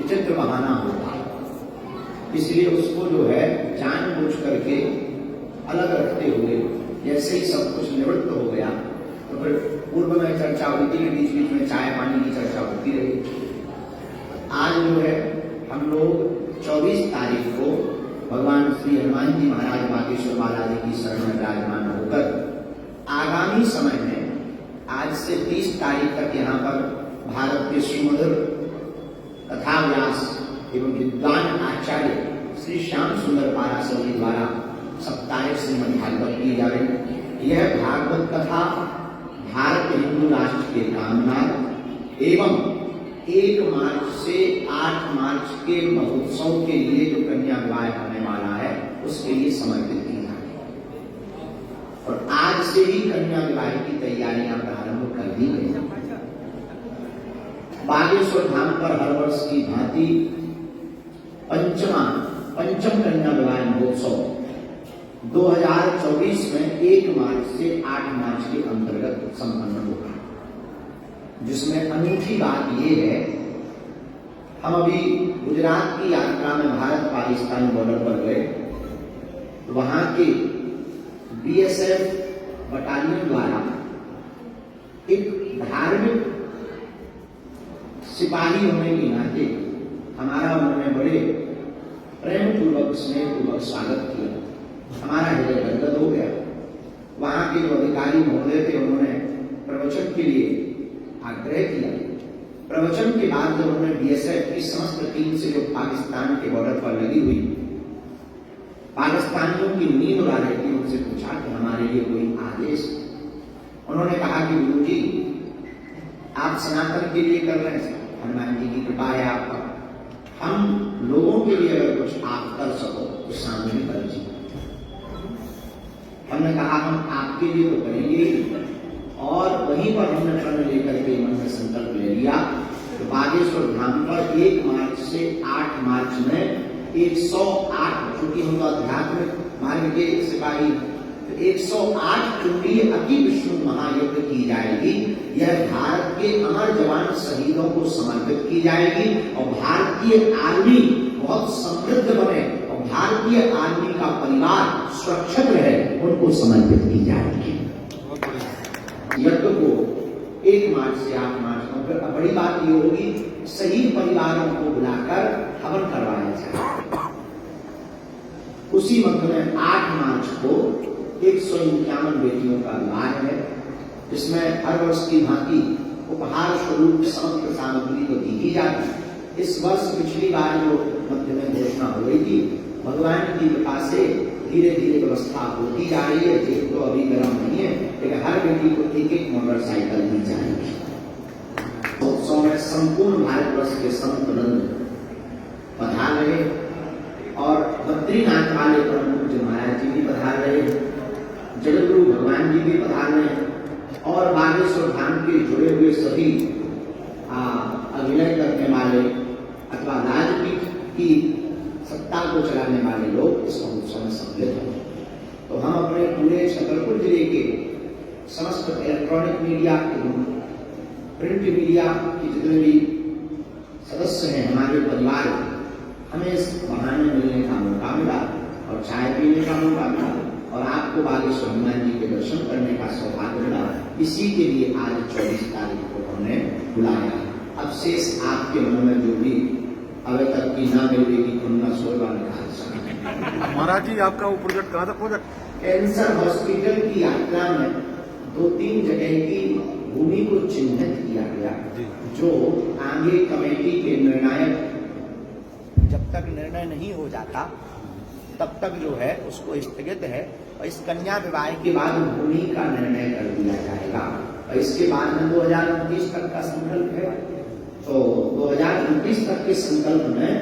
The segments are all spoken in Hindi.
विचित्र बहाना होता है, इसलिए उसको जो है जानबूझ करके अलग रखते हुए जैसे ही सब कुछ निवृत्त हो गया तो फिर पूर्व में चर्चा होती है, बीच बीच में चाय पानी की चर्चा होती रही। आज जो है हम लोग 24 तारीख को भगवान श्री हनुमान जी महाराज बागेश्वर बालाजी की शरण में विराजमान होकर आगामी समय में आज से 30 तारीख तक यहाँ पर भारत के सुमधुर कथा व्यास एवं विद्वान आचार्य श्री श्याम सुंदर पाराशर जी द्वारा सप्ताहिक श्रीमद् भागवत की जा रही। यह भागवत कथा भारत हिंदू राष्ट्र के कामनाथ एवं 1 मार्च से 8 मार्च के महोत्सव के लिए जो कन्या विवाह होने वाला है उसके लिए समर्पित की जाए और आज से ही कन्या विवाह की तैयारियां प्रारंभ कर दी गई। बागेश्वर धाम पर हर वर्ष की भांति पंचम कन्या विवाह महोत्सव 2024 में 1 मार्च से 8 मार्च के अंतर्गत संपन्न होगा, जिसमें अनूठी बात यह है, हम अभी गुजरात की यात्रा में भारत पाकिस्तान बॉर्डर पर गए, वहां के बीएसएफ बटालियन द्वारा एक धार्मिक सिपाही होने के नाते हमारा उन्होंने बड़े प्रेम पूर्वक स्नेह पूर्वक स्वागत किया, हमारा हृदय गदगद हो गया। वहां के जो अधिकारी महोदय थे उन्होंने प्रवचन के लिए आग्रह किया। प्रवचन के बाद जब उन्होंने बीएसएफ की समस्त टीम से जो पाकिस्तान के बॉर्डर पर लगी हुई पाकिस्तानियों की नींद उड़ा रही थी उनसे पूछा कि हमारे लिए कोई आदेश। उन्होंने कहा कि गुरु जी आप सनातन के लिए कर रहे हैं, हनुमान जी की कृपा है आप पर, हम लोगों के लिए अगर कुछ आप कर सको तो सामने कर दीजिए। हमने कहा हम आपके लिए तो करेंगे और वहीं पर हमने प्रण लेकर के मन में संकल्प ले लिया तो बागेश्वर धाम पर 1 मार्च से 8 मार्च में 108, चूंकि हम तो आध्यात्मिक मार्ग के सिपाही, तो 108 चुंडी अति विष्णु महायज्ञ की जाएगी। यह भारत के अमर जवान शहीदों को समर्पित की जाएगी और भारतीय आर्मी बहुत समृद्ध बने और भारतीय आर्मी का परिवार सुरक्षित रहे, उनको समर्पित की जाएगी। यज्ञ को 1 मार्च से 8 मार्च को, फिर बड़ी बात ये होगी शहीद परिवारों को बुलाकर हवन करवाया जाए। उसी मध्य में 8 मार्च को 151 बेटियों का विवाह है, जिसमें हर वर्ष की भांति उपहार स्वरूप समस्त सामग्री को दी जाती है। इस वर्ष पिछली बार जो मध्य में घोषणा हो रही थी, भगवान की कृपा से धीरे धीरे व्यवस्था होती जा रही है। जेब तो अभी गर्म नहीं है, लेकिन हर बेटी को 1-1 मोटरसाइकिल दी जाएगी। उत्सव में संपूर्ण भारतवर्ष के संत वृंद पधार रहे और बद्रीनाथ वाले परम पूज्य महाराज जी भी पधार रहे, जगतगुरु भगवान जी भी पधार रहे और बागेश्वर धाम के जुड़े हुए सभी अभिनय करने वाले अथवा राजपीठ की सत्ता को चलाने वाले लोग इस महोत्सव में सम्मिलित होंगे। तो हम अपने पूरे छतरपुर जिले के समस्त इलेक्ट्रॉनिक मीडिया एवं प्रिंट मीडिया के जितने भी सदस्य हैं हमारे परिवार, हमें इस बहाने मिलने का मौका मिला और चाय पीने का मौका मिला और आपको बागेश्वर हनुमान जी के दर्शन करने का सौभाग्य मिला। इसी के लिए आज 24 तारीख को हमने बुलाया। अब शेष आपके मन में जो भी अभी तक की ना मिलेगी उनका सोलवा निकाल। महाराज जी आपका वो प्रोजेक्ट कहाँ तक पहुंचा? कैंसर हॉस्पिटल की यात्रा में 2-3 जगह की भूमि को चिन्हित किया गया, जो आगे कमेटी के निर्णायक जब तक निर्णय नहीं हो जाता तब तक जो है उसको स्थगित है और इस कन्या विवाह के बाद भूमि का निर्णय कर दिया जाएगा और इसके बाद में 2029 तक का संकल्प है। तो 2029 तक के संकल्प में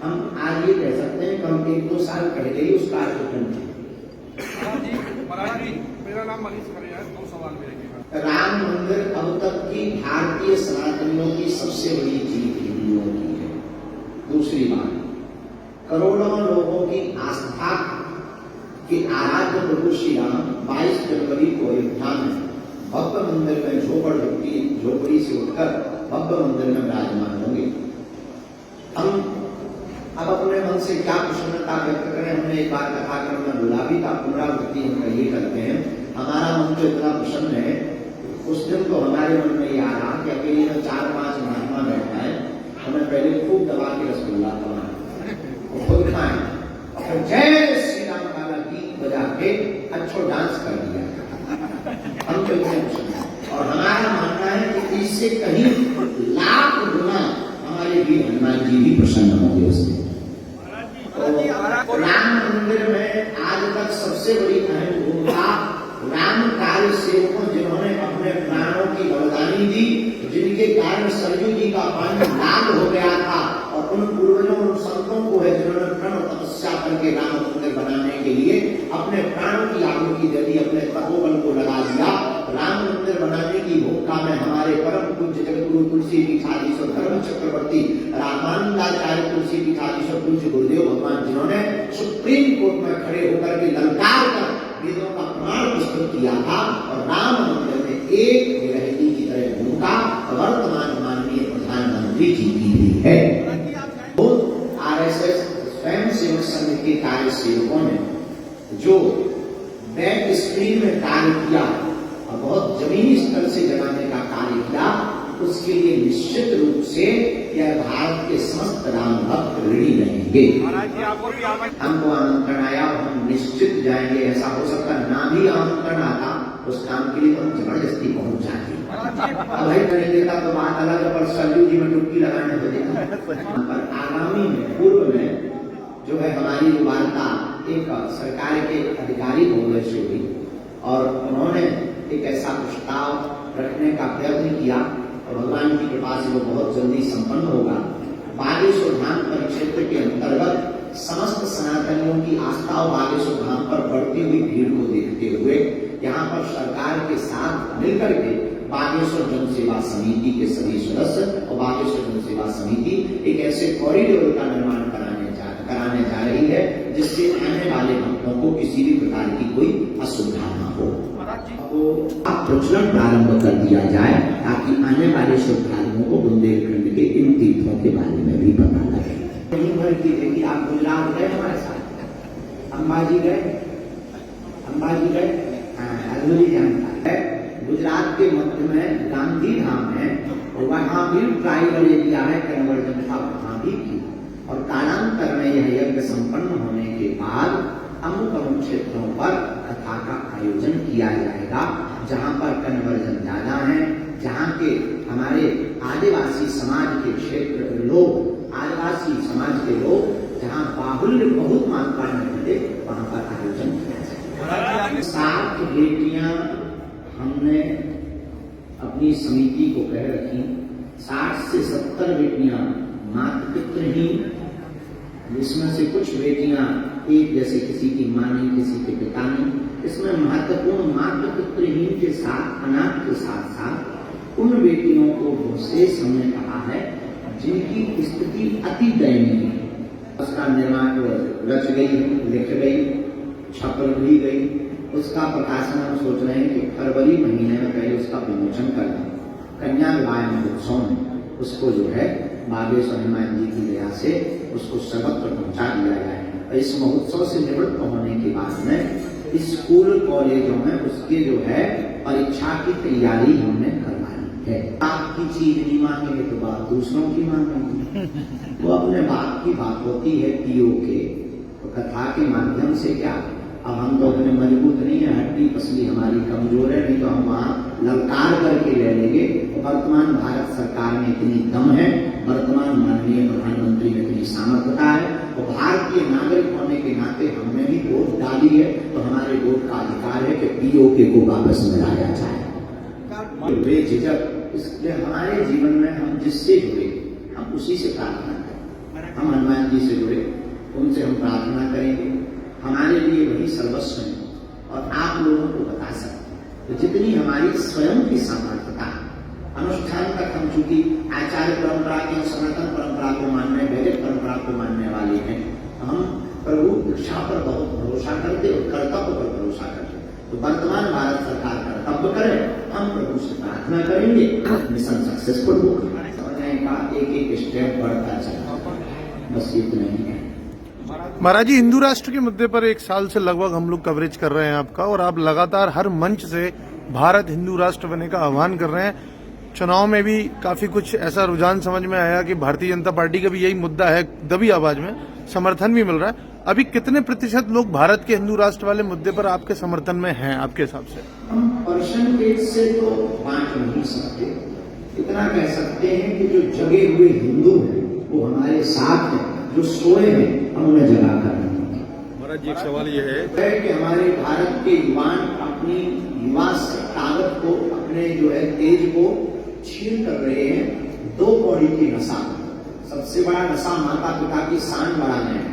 हम आज ये कह सकते हैं कि हम 1-2 साल पहले ही उसका आयोजन किया। मेरा नाम मनीष खरे है, 2 सवाल मेरे। राम मंदिर अब तक की भारतीय सनातनियों की सबसे बड़ी जीत हिंदुओं की है। दूसरी बात, करोड़ों लोगों की आस्था के आराध्य प्रभु श्री राम 22 जनवरी को अयोध्या में भव्य मंदिर में झोपड़ी से उठकर भव्य मंदिर में विराजमान होंगे। हम मन से क्या प्रसन्नता व्यक्त करें। हमने एक बार कथाक्रम में बोला भी था, पुनरावृत्ति हम ये करते हैं। हमारा मन तो इतना प्रसन्न है, उस दिन तो हमारे मन में ये आ रहा कि अकेले में 4-5 महात्मा बैठा है, हमें पहले खूब दबा के रसगुल्ला खिलाया, खुद खाए, और फिर जय श्री राम वाला गीत बजा के अच्छा डांस कर दिया। हम तो इतने प्रसन्न हैं, और हमारा मानना है कि इससे कहीं लाख गुना हमारे भी हनुमान जी भी प्रसन्न होंगे उससे। तो राम मंदिर में आज तक सबसे बड़ी अहम भूमिका राम कार्य सेवकों, जिन्होंने अपने प्राणों की बलिदानी दी, जिनके कारण सरयू जी का पानी लाल हो गया था, और उन पूर्वजों और संतों को है जिन्होंने प्रण तपस्या करके राम मंदिर बनाने के लिए अपने प्राणों की आहुति दे दी, अपने तपोबल को लगा दिया। राम मंदिर बनाने की भूमिका में हमारे परम पूज्य जगतगुरु तुलसी पीठाधीश्वर धर्म चक्रवर्ती रामानंदाचार्य तुलसी पीठाधीश्वर पूज्य गुरुदेव भगवान, जिन्होंने सुप्रीम कोर्ट में खड़े होकर के ललकार कर वेदों का प्रमाण प्रस्तुत किया था, और राम मंदिर में एक विरहिणी की तरह भूमिका वर्तमान माननीय प्रधानमंत्री जी की भी है। तो आरएसएस स्वयं सेवक संघ के कार्य सेवकों ने जो बैक स्क्रीन में कार्य किया और बहुत जमीनी स्तर से जगाने का कार्य किया, उसके लिए निश्चित रूप से यह भारत के समस्त राम भक्त ऋणी रहेंगे। हमको आमंत्रण आया, हम निश्चित जाएंगे। ऐसा हो सकता ना भी आमंत्रण आता, उस काम के लिए तो हम जबरदस्ती पहुंच जाते। अब भाई नहीं देता तो बात अलग है, पर सरयू जी में डुबकी लगाने को देता। पर आगामी में पूर्व में जो है हमारी वार्ता एक सरकार के अधिकारी महोदय से हुई, और उन्होंने एक ऐसा प्रस्ताव रखने का प्रयत्न किया, और भगवान की कृपा से वो बहुत जल्दी संपन्न होगा। बागेश्वर धाम परिक्षेत्र के अंतर्गत समस्त सनातनियों की आस्था और बागेश्वर धाम पर बढ़ती हुई भीड़ को देखते हुए यहाँ पर सरकार के साथ मिलकर के बागेश्वर जन सेवा समिति के सभी सदस्य और बागेश्वर जन सेवा समिति एक ऐसे कॉरिडोर का निर्माण कराने जा रही है, जिससे आने वाले भक्तों को किसी भी प्रकार की कोई असुविधा न हो। प्रचलन प्रारंभ कर दिया जाए, ताकि आने वाले श्रद्धालुओं को बुंदेलखंड के इन तीर्थों के बारे में भी पता लगे। कहीं भर की देखिए, आप गुजरात गए हमारे साथ, अंबाजी गए, अधूरी जानता है। गुजरात के मध्य में गांधी धाम है, और वहाँ भी ट्राइबल एरिया है, कन्वर्जन था, वहाँ भी की। और कालांतर में यह यज्ञ संपन्न होने के बाद अमुक क्षेत्रों पर कथा का आयोजन किया जाएगा, जहाँ पर कन्वर्जन ज्यादा है, जहाँ के हमारे आदिवासी समाज के क्षेत्र लोग, आदिवासी समाज के लोग जहाँ बाहुल्य बहुत मात्रा में मिले, वहाँ पर आयोजन किया जाएगा। 7 बेटियां हमने अपनी समिति को कह रखी, 60 से 70 बेटियां मातृ पितृहीन, जिसमें से कुछ बेटियां एक जैसे किसी की मां नहीं, किसी के पिता नहीं। इसमें महत्वपूर्ण मातृ पितृहीन के साथ, अनाथ के साथ साथ उन बेटियों को विशेष हमने कहा है जिनकी स्थिति अति दयनीय है। उसका निर्माण रच गई, लिख गई, छप भी गई, उसका प्रकाशन हम सोच रहे हैं कि फरवरी महीने में पहले उसका विमोचन कर दें। कन्या विवाह महोत्सव में उसको जो है बागेश्वर हनुमान जी की दया से उसको सर्वत्र पहुंचा दिया जाए। और इस महोत्सव से निवृत्त होने के बाद में स्कूल कॉलेजों में उसके जो है परीक्षा की तैयारी हमने करवाई है। आपकी चीज नहीं मांगेंगे तो बात दूसरों की मांगेंगे। वो अपने बाप की बात होती है पीओ के, तो कथा के माध्यम से क्या, अब हम तो अपने मजबूत नहीं है, हड्डी पसली हमारी कमजोर है, नहीं तो हम वहाँ ललकार करके ले लेंगे। वर्तमान भारत सरकार में इतनी दम है, वर्तमान माननीय प्रधानमंत्री में इतनी सामर्थ्यता है, और भारतीय नागरिक होने के नाते हमने भी वोट डाली है, तो हमारे वोट का अधिकार है कि पीओके को वापस मिलाया जाए बेझिझक। इसलिए हमारे जीवन में हम जिससे जुड़े हम उसी से प्रार्थना करें। हम हनुमान जी से जुड़े, उनसे हम प्रार्थना करेंगे, हमारे लिए वही सर्वस्व है, और आप लोगों को बता सकते तो जितनी हमारी स्वयं की सामर्थ्यता। अनुष्ठान तक हम चूंकि आचार्य परंपरा के, सनातन परंपरा को मानने, वैदिक परंपरा को मानने वाले हैं, हम प्रभु दीक्षा पर बहुत भरोसा करते और कर्तव्य पर भरोसा करते। तो वर्तमान भारत सरकार कर्तव्य करे, हम प्रभु से प्रार्थना करेंगे, मिशन सक्सेसफुल होगा। समझने का एक एक स्टेप बढ़ता चला, बस इतना ही है। महाराज जी, हिंदू राष्ट्र के मुद्दे पर 1 साल से लगभग हम लोग कवरेज कर रहे हैं आपका, और आप लगातार हर मंच से भारत हिंदू राष्ट्र बनने का आह्वान कर रहे हैं। चुनाव में भी काफी कुछ ऐसा रुझान समझ में आया कि भारतीय जनता पार्टी का भी यही मुद्दा है, दबी आवाज में समर्थन भी मिल रहा है। अभी कितने प्रतिशत लोग भारत के हिंदू राष्ट्र वाले मुद्दे पर आपके समर्थन में हैं आपके हिसाब से? हम परसेंटेज से तो बांट नहीं सकते, इतना कह सकते हैं कि जो जगे हुए हिंदू हैं वो हमारे साथ हैं, जो सोए हैं हम उन्हें जगा कर रहे हैं। महाराज जी, एक सवाल ये है कि हमारे भारत के युवान अपनी युवा ताकत को, अपने जो है तेज को छीन कर रहे हैं 2 कौड़ी की नशा। सबसे बड़ा नशा माता पिता की शान बढ़ाने है,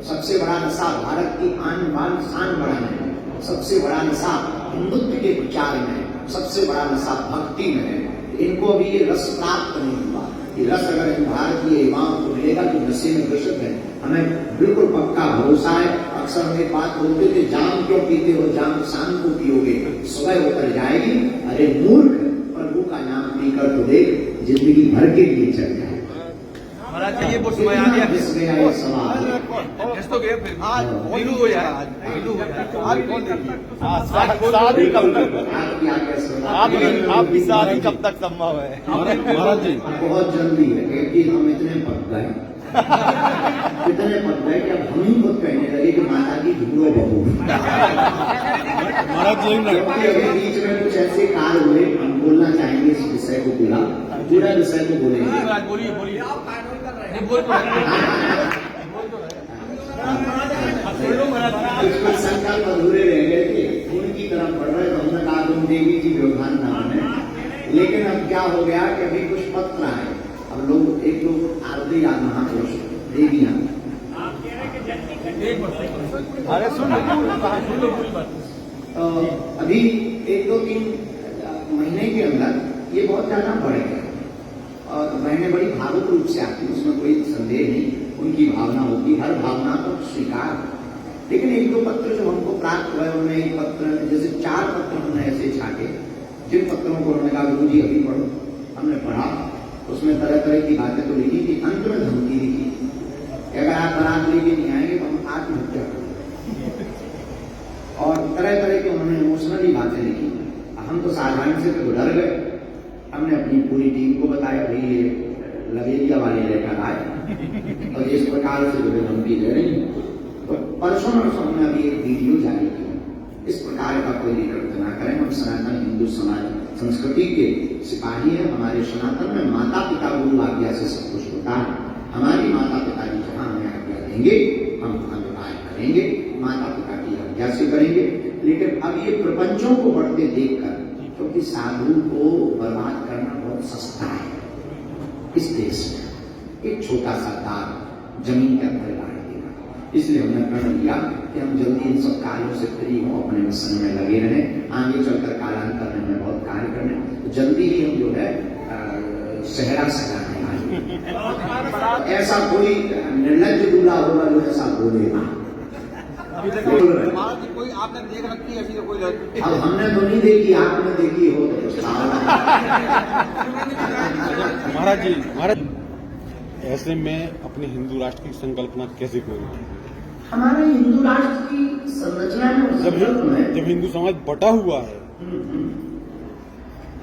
सबसे बड़ा नशा भारत की आन बान शान बढ़ाने है, सबसे बड़ा नशा हिंदुत्व के प्रचार में है, सबसे बड़ा नशा भक्ति में है। इनको अभी ये रस प्राप्त नहीं हुआ। ये रस अगर इन भारतीय युवाओं को मिलेगा तो नशे में ग्रसित है। हमें बिल्कुल पक्का भरोसा है। अक्सर हम एक बात बोलते थे, जाम क्यों पीते हो, जाम शाम को पियोगे, सुबह होकर जाएगी। अरे मूर्ख, प्रभु का नाम पीकर तो देख, जिंदगी भर के लिए चल जाए। महाराज जी, ये वो समय आ गया घिस गया ये सवाल। घिस तो गए, फिर आज ढीलू हो जाए, ढीलू हो जाए। आज कौन शादी कब तक? आपकी आज्ञा से आपकी शादी कब तक संभव है? महाराज जी, बहुत जल्दी है, क्योंकि हम इतने पक गए इतने पक गए कि अब हम ही खुद कहने लगे कि माता की ढूंढो बहू। महाराज जी, क्योंकि अभी बीच में कुछ ऐसे कार्य हुए, हम बोलना चाहेंगे इस विषय को, पूरा विषय को बोलेंगे। बोलिए बोलिए, नहीं बोल तो कुछ संकल्प अधूरे रह गए थे, उनकी तरफ बढ़ रहे तो हमने कहा तुम देवी जी व्यवधान नाम है। लेकिन अब क्या हो गया कि अभी कुछ पत्र आए, अब लोग एक लोग आरती महापुरुष देवियां, अरे सुन अभी 1-2-3 महीने के अंदर ये बहुत ज्यादा बढ़ गया। और बहनें बड़ी भावुक रूप से आती, उसमें कोई संदेह नहीं, उनकी भावना होती, हर भावना को स्वीकार। लेकिन 1-2 पत्र जो हमको प्राप्त हुए, उनमें एक पत्र, जैसे 4 पत्र हमने ऐसे छाटे, जिन पत्रों को उन्होंने कहा गुरु जी अभी पढ़ो। हमने पढ़ा, उसमें तरह तरह की बातें तो लिखी थी, अंत में धमकी लिखी कि अगर आप बारात लेके नहीं आएंगे तो हम आत्महत्या करेंगे। और तरह तरह की उन्होंने इमोशनली बातें लिखी। हम तो साधारण से तो डर गए। हमने अपनी पूरी टीम को बताया, भाई ये लवेरिया वाले लेकर आए और जिस प्रकार से जो धमकी दे रही। तो परसों हमने अभी एक वीडियो जारी किया, इस प्रकार का कोई विकृत न करें। हम सनातन हिंदू समाज संस्कृति के सिपाही हैं। हमारे सनातन में माता पिता गुरु आज्ञा से सब कुछ होता है। हमारी माता पिता जी जहां हमें आज्ञा देंगे हम अनुवाद करेंगे, माता पिता की आज्ञा से करेंगे। लेकिन अब ये प्रपंचों को बढ़ते देखकर, क्योंकि साधु को बर्बाद करना बहुत सस्ता है इस देश में, एक छोटा सा दाग जमीन के अंदर गाड़ देगा। इसलिए हमने प्रण लिया कि हम जल्दी इन सब कार्यों से फ्री हों, अपने मिशन में लगे रहें, आगे चलकर कालांतर में बहुत कार्य करने। तो जल्दी ही हम जो है सेहरा सजाने वाले। ऐसा कोई निर्लज्ज दूल्हा होगा जो ऐसा बोलेगा। कोई आपने देख रखी ऐसी कोई लड़की? अब हमने तो नहीं देखी, आपने देखी हो तो महाराज जी, महाराज ऐसे में अपने हिंदू राष्ट्र की संकल्पना कैसे करें? हमारे हिंदू राष्ट्र की संरचना में जब हिंदू समाज बटा हुआ है,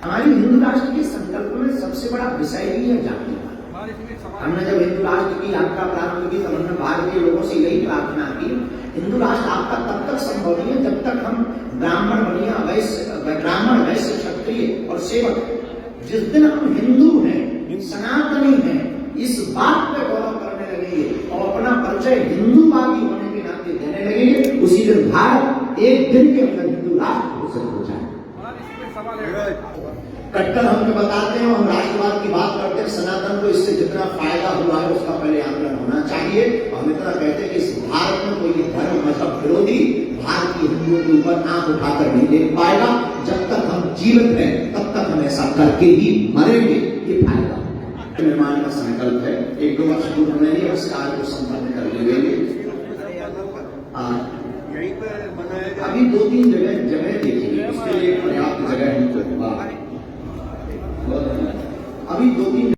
हमारी हिंदू राष्ट्र के संकल्प में सबसे बड़ा विषय भी है जातिवाद। हमने जब हिंदू राष्ट्र की यात्रा प्रारंभ की तब हमने भारतीय लोगों से यही प्रार्थना की, हिंदू राष्ट्र आपका तब तक संभव नहीं है जब तक हम ब्राह्मण बनिया वैश्य क्षत्रिय और सेवक, जिस दिन हम हिंदू हैं, सनातनी हैं, इस बात पे गौरव करने लगेंगे और अपना परिचय हिंदूवादी होने के नाते देने लगेंगे, उसी दिन भारत एक दिन के अंदर हिंदू राष्ट्र घोषित हो जाए। कट्टर हमने बताते हैं, हम राष्ट्रवाद की बात करते हैं, सनातन को इससे जितना फायदा हुआ है उसका पहले आंकलन होना चाहिए। हम इतना कहते हैं कि इस भारत में कोई धर्म मजहब विरोधी भारतीय हिंदुओं के ऊपर आंख उठाकर नहीं देख पाएगा। जब तक हम जीवित हैं तब तक हम ऐसा करके ही मरेंगे, ये फायदा निर्माण का संकल्प है। 1-2 वर्ष पूर्व हमने इस कार्य को संपन्न कर लेंगे। अभी 2-3 जगह देखिए, इसके लिए पर्याप्त जगह हमको होगा। अभी 2-3